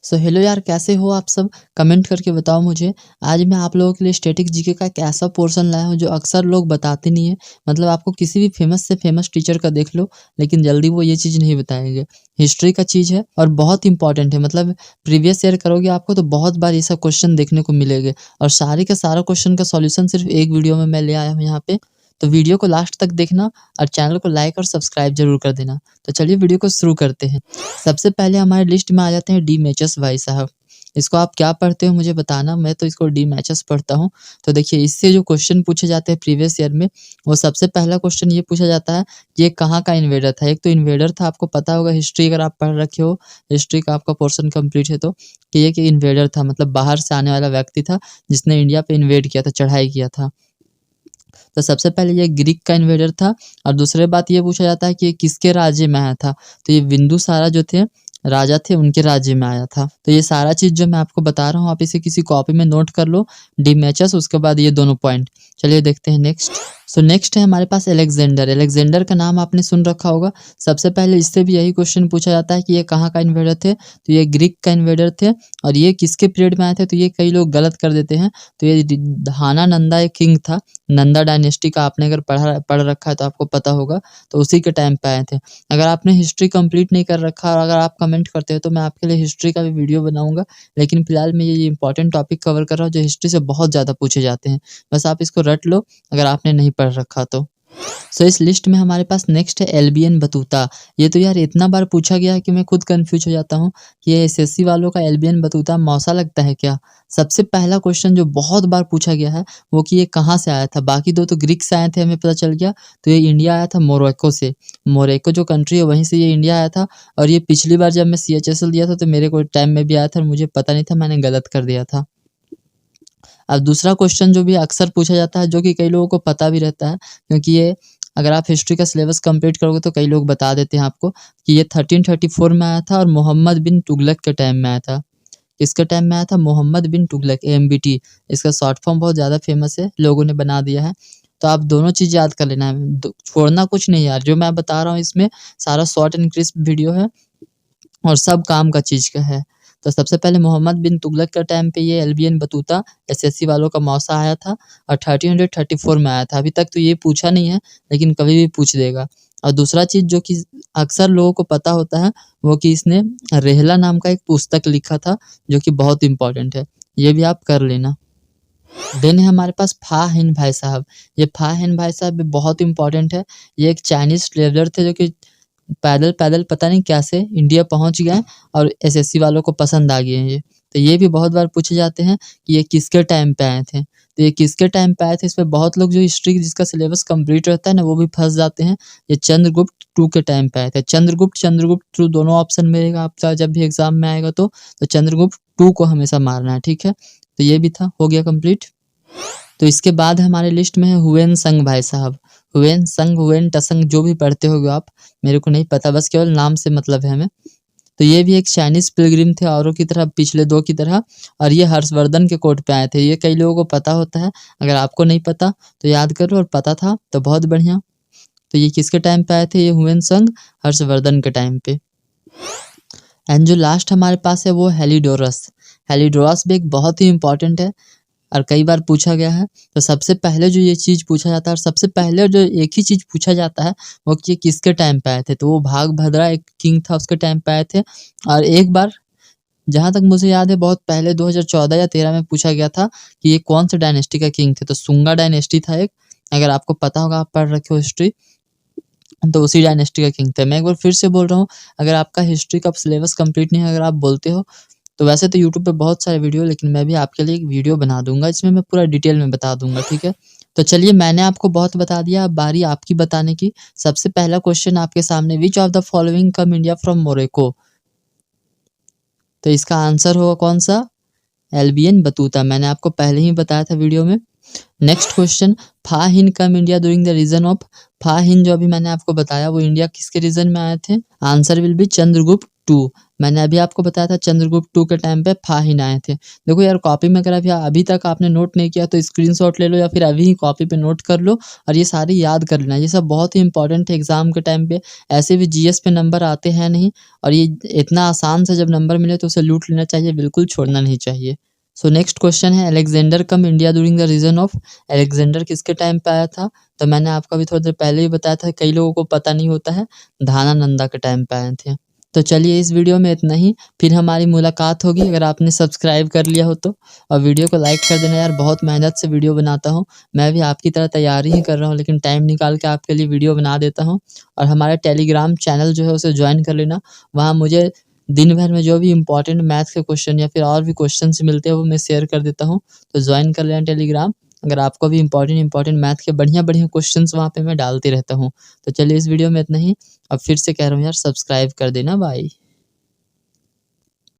So hello यार, कैसे हो आप सब? कमेंट करके बताओ मुझे। आज मैं आप लोगों के लिए स्टैटिक जीके का एक ऐसा पोर्शन लाया हूँ जो अक्सर लोग बताते नहीं हैं। मतलब आपको किसी भी फेमस से फेमस टीचर का देख लो, लेकिन जल्दी वो ये चीज़ नहीं बताएंगे। हिस्ट्री का चीज़ है और बहुत इंपॉर्टेंट है। मतलब प्रीवियस ईयर करोगे आपको तो बहुत बार ये सब क्वेश्चन देखने को मिलेंगे और सारे का सारा क्वेश्चन का सॉल्यूशन सिर्फ एक वीडियो में मैं ले आया हूँ यहाँ पे। तो वीडियो को लास्ट तक देखना और चैनल को लाइक और सब्सक्राइब जरूर कर देना। तो चलिए वीडियो को शुरू करते हैं। सबसे पहले हमारे लिस्ट में आ जाते हैं डी मैचेस भाई साहब। इसको आप क्या पढ़ते हो मुझे बताना, मैं तो इसको डी मैचेस पढ़ता हूँ। तो देखिए, इससे जो क्वेश्चन पूछे जाते हैं प्रीवियस ईयर में, वो सबसे पहला क्वेश्चन ये पूछा जाता है कि ये कहाँ का इन्वेडर था। एक तो इन्वेडर था, आपको पता होगा हिस्ट्री अगर आप पढ़ रखे हो, हिस्ट्री का आपका पोर्शन कंप्लीट है तो, कि ये कि इन्वेडर था मतलब बाहर से आने वाला व्यक्ति था जिसने इंडिया पे इन्वेड किया था, चढ़ाई किया था। तो सबसे पहले ये ग्रीक का इन्वेडर था। और दूसरी बात ये पूछा जाता है कि ये किसके राज्य में आया था। तो ये बिंदुसारा जो थे राजा थे, उनके राज्य में आया था। तो ये सारा चीज़ जो मैं आपको बता रहा हूँ, आप इसे किसी कॉपी में नोट कर लो, डी मैचेस, उसके बाद ये दोनों पॉइंट। चलिए देखते हैं नेक्स्ट। सो नेक्स्ट है हमारे पास अलेक्जेंडर। अलेक्जेंडर का नाम आपने सुन रखा होगा। सबसे पहले इससे भी यही क्वेश्चन पूछा जाता है कि ये कहाँ का इन्वेडर थे। तो ये ग्रीक का इन्वेडर थे और ये किसके पीरियड में आए थे। तो ये कई लोग गलत कर देते हैं। तो ये धाना नंदा एक किंग था, नंदा डायनेस्टी का। आपने अगर पढ़ रखा है तो आपको पता होगा। तो उसी के टाइम पे आए थे। अगर आपने हिस्ट्री कंप्लीट नहीं कर रखा और अगर आप कमेंट करते हो तो मैं आपके लिए हिस्ट्री का भी वीडियो बनाऊंगा, लेकिन फिलहाल मैं ये इंपॉर्टेंट टॉपिक कवर कर रहा हूँ जो हिस्ट्री से बहुत ज़्यादा पूछे जाते हैं। बस आप इसको रट लो अगर आपने नहीं पढ़ रखा तो। सो इस लिस्ट में हमारे पास नेक्स्ट है एल्बियन बतूता। ये तो यार इतना बार पूछा गया है कि मैं खुद कंफ्यूज हो जाता हूँ कि ये एसएससी वालों का एल्बियन बतूता मौसा लगता है क्या। सबसे पहला क्वेश्चन जो बहुत बार पूछा गया है वो कि ये कहाँ से आया था। बाकी दो तो ग्रीक से आए थे, हमें पता चल गया। तो ये इंडिया आया था मोरक्को से। मोरक्को जो कंट्री है वहीं से ये इंडिया आया था। और ये पिछली बार जब मैं CHSL दिया था तो मेरे को टाइम में भी आया था और मुझे पता नहीं था, मैंने गलत कर दिया था। अब दूसरा क्वेश्चन जो भी अक्सर पूछा जाता है, जो कि कई लोगों को पता भी रहता है, क्योंकि ये अगर आप हिस्ट्री का सिलेबस कंप्लीट करोगे तो कई लोग बता देते हैं आपको कि ये 1334 में आया था और मोहम्मद बिन तुगलक के टाइम में आया था। किसके टाइम में आया था? मोहम्मद बिन तुगलक, AMBT। इसका शॉर्ट फॉर्म बहुत ज़्यादा फेमस है, लोगों ने बना दिया है। तो आप दोनों चीज़ याद कर लेना है, छोड़ना कुछ नहीं यार। जो मैं बता रहा हूँ इसमें सारा शॉर्ट एंड क्रिस्प वीडियो है और सब काम का चीज़ का है। तो सबसे पहले मोहम्मद बिन तुगलक के टाइम पे ये एल्बियन बतूता एसएससी वालों का मौसा आया था और 1334 में आया था। अभी तक तो ये पूछा नहीं है, लेकिन कभी भी पूछ देगा। और दूसरा चीज़ जो कि अक्सर लोगों को पता होता है, वो कि इसने रेहला नाम का एक पुस्तक लिखा था जो कि बहुत इंपॉर्टेंट है। ये भी आप कर लेना। देन है हमारे पास फा हिन भाई साहब। ये फा हिन भाई साहब भी बहुत इंपॉर्टेंट है। ये एक चाइनीज़ ट्रेवलर थे जो कि पैदल-पैदल पता नहीं कैसे इंडिया पहुँच गए और एसएससी वालों को पसंद आ गए हैं ये। तो ये भी बहुत बार पूछे जाते हैं कि ये किसके टाइम पे आए थे। तो ये किसके टाइम पे आए थे, इसमें बहुत लोग जो हिस्ट्री जिसका सिलेबस कंप्लीट रहता है ना, वो भी फँस जाते हैं। ये चंद्रगुप्त टू के टाइम पे आए थे। चंद्रगुप्त टू दोनों ऑप्शन मिलेगा आपका जब भी एग्ज़ाम में आएगा तो चंद्रगुप्त टू को हमेशा मारना है, ठीक है? तो ये भी था, हो गया कंप्लीट। तो इसके बाद हमारे लिस्ट में है हुएन संग भाई साहब। हुएन संग, हुएन टसंग, जो भी पढ़ते होगे आप, मेरे को नहीं पता, बस केवल नाम से मतलब है हमें। तो ये भी एक चाइनीज़ पिलग्रिम थे औरों की तरह, पिछले दो की तरह। और ये हर्षवर्धन के कोर्ट पे आए थे। ये कई लोगों को पता होता है, अगर आपको नहीं पता तो याद करो, और पता था तो बहुत बढ़िया। तो ये किसके टाइम पे आए थे? ये हुएन संग हर्षवर्धन के टाइम पे। एंड जो लास्ट हमारे पास है वो हेलिडोरस। हेलिडोरस भी एक बहुत ही इंपॉर्टेंट है और कई बार पूछा गया है। तो सबसे पहले जो ये चीज़ पूछा जाता है और सबसे पहले जो एक ही चीज़ पूछा जाता है वो कि ये किसके टाइम पे आए थे। तो वो भागभद्रा एक किंग था, उसके टाइम पे आए थे। और एक बार जहाँ तक मुझे याद है बहुत पहले 2014 या 13 में पूछा गया था कि ये कौन से डायनेस्टी का किंग थे। तो सुंगा डायनेस्टी था एक, अगर आपको पता होगा, आप पढ़ रखे हो हिस्ट्री, तो उसी डायनेस्टी का किंग थे। मैं एक बार फिर से बोल रहा हूँ, अगर आपका हिस्ट्री का सिलेबस कंप्लीट नहीं है, अगर आप बोलते हो, तो वैसे तो यूट्यूब पे बहुत सारे वीडियो, लेकिन मैं भी आपके लिए एक वीडियो बना दूंगा, इसमें मैं पूरा डिटेल में बता दूंगा, ठीक है? तो चलिए, मैंने आपको बहुत बता दिया, अब बारी आपकी बताने की। सबसे पहला क्वेश्चन आपके सामने, which of the following come India from Morocco. तो इसका आंसर होगा कौन सा? Albion Battuta. मैंने आपको पहले ही बताया था वीडियो में। Next question, Fa Hien come India during the region of. Fa Hien जो अभी मैंने आपको बताया वो इंडिया किसके रीजन में आए थे? Answer will be Chandragupta two. मैंने अभी आपको बताया था चंद्रगुप्त टू के टाइम पे फाहिन आए थे। देखो यार, कॉपी में अगर अभी तक आपने नोट नहीं किया तो स्क्रीनशॉट ले लो या फिर अभी ही कॉपी पे नोट कर लो और ये सारी याद कर लेना। ये सब बहुत ही इंपॉर्टेंट है एग्जाम के टाइम पे। ऐसे भी जीएस पे नंबर आते हैं नहीं, और ये इतना आसान से जब नंबर मिले तो उसे लूट लेना चाहिए, बिल्कुल छोड़ना नहीं चाहिए। सो नेक्स्ट क्वेश्चन है, Alexander come India during the region of. Alexander किसके टाइम पे आया था? तो मैंने आपको अभी थोड़ी देर पहले ही बताया था, कई लोगों को पता नहीं होता है, धानानंदा के टाइम पे आए थे। तो चलिए इस वीडियो में इतना ही, फिर हमारी मुलाकात होगी अगर आपने सब्सक्राइब कर लिया हो तो। और वीडियो को लाइक कर देना यार, बहुत मेहनत से वीडियो बनाता हूँ। मैं भी आपकी तरह तैयारी ही कर रहा हूँ, लेकिन टाइम निकाल के आपके लिए वीडियो बना देता हूँ। और हमारे टेलीग्राम चैनल जो है उसे ज्वाइन कर लेना। वहाँ मुझे दिन भर में जो भी इंपॉर्टेंट मैथ्स के क्वेश्चन या फिर और भी क्वेश्चंस मिलते हैं वो मैं शेयर कर देता हूँ। तो ज्वाइन कर लेना टेलीग्राम, अगर आपको भी इंपॉर्टेंट मैथ के बढ़िया क्वेश्चंस वहाँ पे मैं डालते रहता हूँ। तो चलिए इस वीडियो में इतना ही। अब फिर से कह रहा हूँ यार, सब्सक्राइब कर देना। बाय।